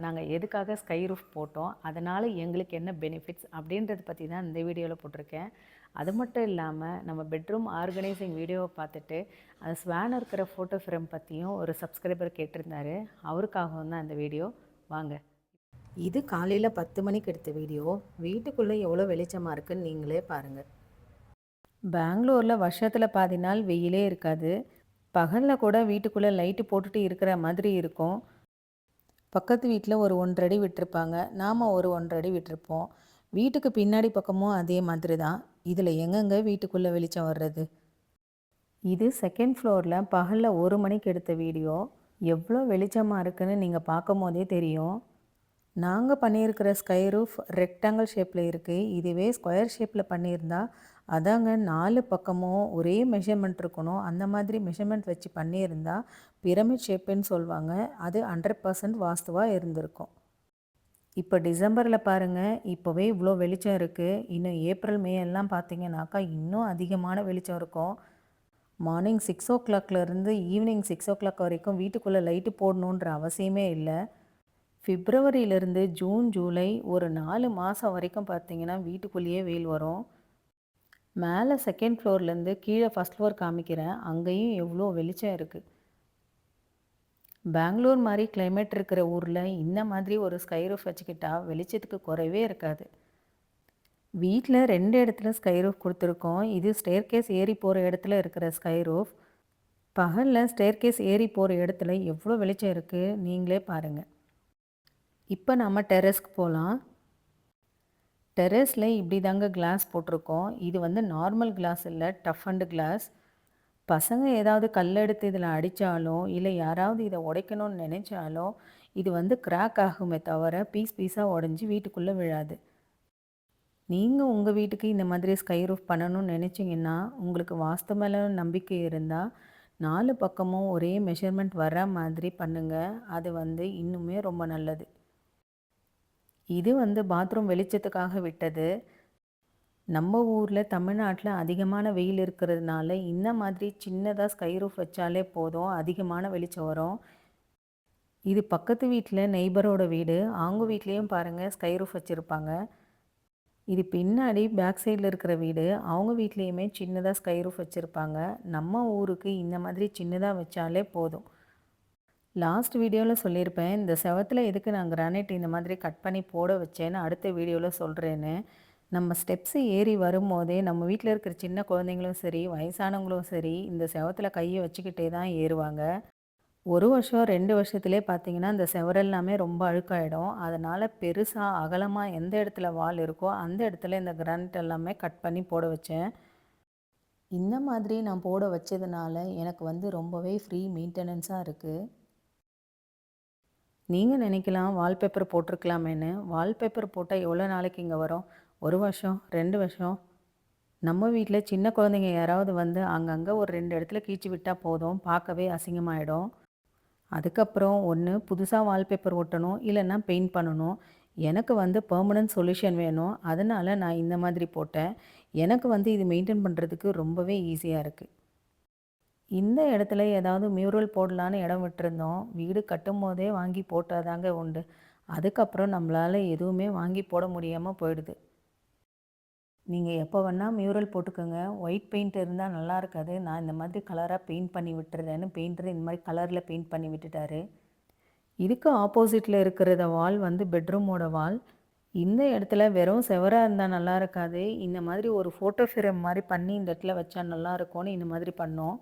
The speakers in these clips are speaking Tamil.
நாங்கள் எதுக்காக ஸ்கை ரூஃப் போட்டோம், அதனால் எங்களுக்கு என்ன பெனிஃபிட்ஸ் அப்படின்றத பற்றி தான் இந்த வீடியோவில் போட்டிருக்கேன். அது மட்டும் இல்லாமல் நம்ம பெட்ரூம் ஆர்கனைசிங் வீடியோவை பார்த்துட்டு அந்த ஸ்வான் இருக்கிற ஃபோட்டோ ஃப்ரேம் பற்றியும் ஒரு சப்ஸ்கிரைபர் கேட்டிருந்தாரு. அவருக்காகவும் தான் இந்த வீடியோ. வாங்க. இது காலையில் 10 மணிக்கு எடுத்த வீடியோ. வீட்டுக்குள்ளே எவ்வளோ வெளிச்சமாக இருக்குன்னு நீங்களே பாருங்கள். பெங்களூரில் வருஷத்தில் பாதி நாள் வெயிலே இருக்காது. பகலில் கூட வீட்டுக்குள்ளே லைட்டு போட்டுட்டு இருக்கிற மாதிரி இருக்கும். பக்கத்து வீட்டில் ஒரு 1.5 அடி விட்டுருப்பாங்க, நாம் ஒரு 1.5 அடி விட்டுருப்போம். வீட்டுக்கு பின்னாடி பக்கமும் அதே மாதிரி தான். இதில் எங்கெங்கே வீட்டுக்குள்ளே வெளிச்சம் வர்றது? இது செகண்ட் ஃப்ளோரில் பகலில் 1 மணிக்கு எடுத்த வீடியோ. எவ்வளோ வெளிச்சமாக இருக்குன்னு நீங்கள் பார்க்கும் போதே தெரியும். நாங்கள் பண்ணியிருக்கிற ஸ்கை ரூஃப் ரெக்டாங்கிள் ஷேப்பில் இருக்குது. இதுவே ஸ்கொயர் ஷேப்பில் பண்ணியிருந்தா அதாங்க 4 பக்கமும் ஒரே மெஷர்மெண்ட் இருக்கணும். அந்த மாதிரி மெஷர்மெண்ட் வச்சு பண்ணியிருந்தா பிரமிட் ஷேப்புன்னு சொல்லுவாங்க. அது 100% வாஸ்துவாக இருந்திருக்கும். இப்போ டிசம்பரில் பாருங்கள், இப்போவே இவ்வளோ வெளிச்சம் இருக்குது. இன்னும் ஏப்ரல் மே எல்லாம் பார்த்திங்கனாக்கா இன்னும் அதிகமான வெளிச்சம் இருக்கும். மார்னிங் 6 o'clockலேருந்து ஈவினிங் 6 o'clock வரைக்கும் வீட்டுக்குள்ளே லைட்டு போடணுன்ற அவசியமே இல்லை. பிப்ரவரியிலேருந்து ஜூன் ஜூலை ஒரு 4 மாதம் வரைக்கும் பார்த்திங்கன்னா வீட்டுக்குள்ளேயே வெயில் வரும். மேலே செகண்ட் ஃப்ளோர்லேருந்து கீழே ஃபஸ்ட் ஃப்ளோர் காமிக்கிறேன். அங்கேயும் எவ்வளோ வெளிச்சம் இருக்குது. பெங்களூர் மாதிரி கிளைமேட் இருக்கிற ஊரில் இந்த மாதிரி ஒரு ஸ்கை ரூஃப் வச்சுக்கிட்டா வெளிச்சத்துக்கு குறைவே இருக்காது. வீட்டில் 2 இடத்துல ஸ்கை ரூஃப் கொடுத்துருக்கோம். இது ஸ்டேர்கேஸ் ஏறி போகிற இடத்துல இருக்கிற ஸ்கை ரூஃப். பகலில் ஸ்டேர்கேஸ் ஏறி போகிற இடத்துல எவ்வளோ வெளிச்சம் இருக்குது நீங்களே பாருங்கள். இப்போ நம்ம டெரஸ்க்கு போகலாம். டெரஸில் இப்படி தாங்க கிளாஸ் போட்டிருக்கோம். இது வந்து நார்மல் கிளாஸ் இல்லை, டஃப் அண்டு கிளாஸ். பசங்க ஏதாவது கல் எடுத்து இதில் அடித்தாலோ இல்லை யாராவது இதை உடைக்கணும்னு நினச்சாலோ இது வந்து கிராக் ஆகுமே தவிர பீஸ் பீஸாக உடஞ்சி வீட்டுக்குள்ளே விழாது. நீங்கள் உங்கள் வீட்டுக்கு இந்த மாதிரி ஸ்கை ரூஃப் பண்ணணும்னு நினச்சிங்கன்னா, உங்களுக்கு வாஸ்து மேலே நம்பிக்கை இருந்தால் 4 பக்கமும் ஒரே மெஷர்மெண்ட் வர மாதிரி பண்ணுங்கள். அது வந்து இன்னுமே ரொம்ப நல்லது. இது வந்து பாத்ரூம் வெளிச்சத்துக்காக விட்டது. நம்ம ஊரில் தமிழ்நாட்டில் அதிகமான வெயில் இருக்கிறதுனால இந்த மாதிரி சின்னதாக ஸ்கை ரூஃப் வச்சாலே போதும், அதிகமான வெளிச்சம் வரும். இது பக்கத்து வீட்டில் நெய்பரோட வீடு. அவங்க வீட்லேயும் பாருங்கள் ஸ்கை ரூஃப் வச்சுருப்பாங்க. இது பின்னாடி பேக் சைடில் இருக்கிற வீடு. அவங்க வீட்லேயுமே சின்னதாக ஸ்கை ரூஃப் வச்சுருப்பாங்க. நம்ம ஊருக்கு இந்த மாதிரி சின்னதாக வச்சாலே போதும். லாஸ்ட் வீடியோவில் சொல்லியிருப்பேன், இந்த செவத்தில் எதுக்கு நான் கிரானைட் இந்த மாதிரி கட் பண்ணி போட வச்சேன்னு அடுத்த வீடியோவில் சொல்கிறேன்னு. நம்ம ஸ்டெப்ஸு ஏறி வரும்போதே நம்ம வீட்டில் இருக்கிற சின்ன குழந்தைங்களும் சரி, வயசானவங்களும் சரி, இந்த செவத்தில் கையை வச்சுக்கிட்டே தான் ஏறுவாங்க. 1 வருஷம் 2 வருஷத்துலேயே பார்த்திங்கன்னா இந்த செவரெல்லாமே ரொம்ப அழுக்காயிடும். அதனால் பெருசாக அகலமாக எந்த இடத்துல வால் இருக்கோ அந்த இடத்துல இந்த கிரானைட் எல்லாமே கட் பண்ணி போட வச்சேன். இந்த மாதிரி நான் போட வச்சதுனால எனக்கு வந்து ரொம்பவே ஃப்ரீ மெயின்டெனன்ஸாக இருக்குது. நீங்கள் நினைக்கலாம் வால்பேப்பர் போட்டிருக்கலாமேன்னு. வால்பேப்பர் போட்டால் எவ்வளோ நாளைக்கு இங்கே வரும்? 1 வருஷம் 2 வருஷம். நம்ம வீட்டில் சின்ன குழந்தைங்க யாராவது வந்து அங்கங்கே ஒரு 2 இடத்துல கீச்சு விட்டால் போதும், பார்க்கவே அசிங்கமாயிடும். அதுக்கப்புறம் ஒன்று புதுசாக வால்பேப்பர் ஒட்டணும், இல்லைன்னா பெயிண்ட் பண்ணணும். எனக்கு வந்து பெர்மனன்ட் சொல்யூஷன் வேணும். அதனால் நான் இந்த மாதிரி போட்டேன். எனக்கு வந்து இது மெயின்டைன் பண்ணுறதுக்கு ரொம்பவே ஈஸியாக இருக்குது. இந்த இடத்துல ஏதாவது மியூரல் போடலான்னு இடம் விட்டுருந்தோம். வீடு கட்டும் போதே வாங்கி போட்டால் தாங்க உண்டு. அதுக்கப்புறம் நம்மளால் எதுவுமே வாங்கி போட முடியாமல் போயிடுது. நீங்கள் எப்போ வேணால் மியூரல் போட்டுக்கோங்க. ஒயிட் பெயிண்ட் இருந்தால் நல்லா இருக்காது. நான் இந்த மாதிரி கலராக பெயிண்ட் பண்ணி விட்டுறேன்னு பெயிண்டர் இந்த மாதிரி கலரில் பெயிண்ட் பண்ணி விட்டுட்டாரு. இதுக்கு ஆப்போசிட்டில் இருக்கிறத வால் வந்து பெட்ரூமோட வால். இந்த இடத்துல வெறும் செவராக இருந்தால் நல்லா இருக்காது. இந்த மாதிரி ஒரு ஃபோட்டோ ஃப்ரேம் மாதிரி பண்ணி இந்த இடத்துல வச்சா நல்லா இருக்கும்னு இந்த மாதிரி பண்ணோம்.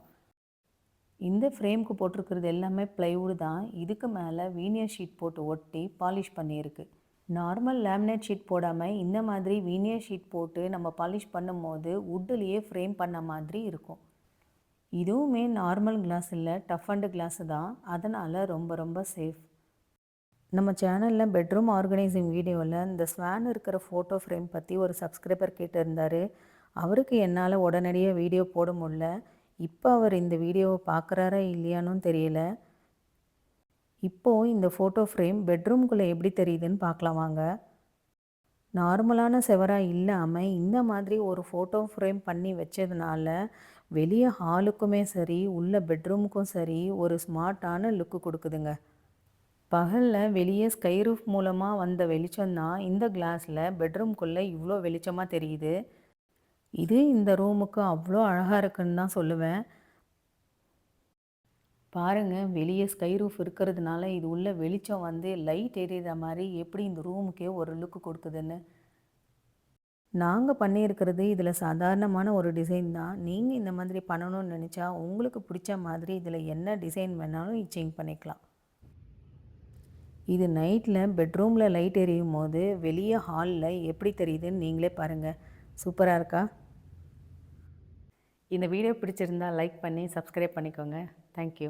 இந்த ஃப்ரேம்க்கு போட்டிருக்கிறது எல்லாமே ப்ளைவுட் தான். இதுக்கு மேலே வீனியர் ஷீட் போட்டு ஒட்டி பாலிஷ் பண்ணியிருக்கு. நார்மல் லேமினேட் ஷீட் போடாமல் இந்த மாதிரி வீனியர் ஷீட் போட்டு நம்ம பாலிஷ் பண்ணும்போது வுட்டுலேயே ஃப்ரேம் பண்ண மாதிரி இருக்கும். இதுவுமே நார்மல் கிளாஸ் இல்லை, டஃப் அண்டு கிளாஸு தான். அதனால் ரொம்ப ரொம்ப சேஃப். நம்ம சேனலில் பெட்ரூம் ஆர்கனைசிங் வீடியோவில் இந்த ஸ்வான் இருக்கிற ஃபோட்டோ ஃப்ரேம் பற்றி ஒரு சப்ஸ்கிரைபர் கேட்டிருந்தார். அவருக்கு என்னால் உடனடியாக வீடியோ போட முடியல. இப்போ அவர் இந்த வீடியோவை பார்க்குறாரா இல்லையானும் தெரியல. இப்போது இந்த ஃபோட்டோ ஃப்ரேம் பெட்ரூம்குள்ளே எப்படி தெரியுதுன்னு பார்க்கலாம் வாங்க. நார்மலான செவராக இல்லாமல் இந்த மாதிரி ஒரு ஃபோட்டோ ஃப்ரேம் பண்ணி வச்சதுனால வெளியே ஹாலுக்குமே சரி, உள்ள பெட்ரூமுக்கும் சரி ஒரு ஸ்மார்ட்டான லுக்கு கொடுக்குதுங்க. பகலில் வெளியே ஸ்கை ரூஃப் மூலமாக வந்த வெளிச்சம் தான் இந்த கிளாஸில் பெட்ரூம்குள்ளே இவ்வளோ வெளிச்சமாக தெரியுது. இது இந்த ரூமுக்கு அவ்வளோ அழகாக இருக்குன்னு தான் சொல்லுவேன். பாருங்கள், வெளியே ஸ்கை ரூஃப் இருக்கிறதுனால இது உள்ள வெளிச்சம் வந்து லைட் எரியிற மாதிரி எப்படி இந்த ரூமுக்கே ஒரு லுக்கு கொடுக்குதுன்னு. நாங்கள் பண்ணியிருக்கிறது இதில் சாதாரணமான ஒரு டிசைன் தான். நீங்கள் இந்த மாதிரி பண்ணணும்னு நினச்சா உங்களுக்கு பிடிச்ச மாதிரி இதில் என்ன டிசைன் வேணாலும் சேஞ்ச் பண்ணிக்கலாம். இது நைட்டில் பெட்ரூமில் லைட் எரியும் போது வெளியே ஹாலில் எப்படி தெரியுதுன்னு நீங்களே பாருங்கள். சூப்பராக இருக்கா? இந்த வீடியோ பிடிச்சிருந்தா லைக் பண்ணி சப்ஸ்கிரைப் பண்ணிக்கோங்க. தேங்க்யூ.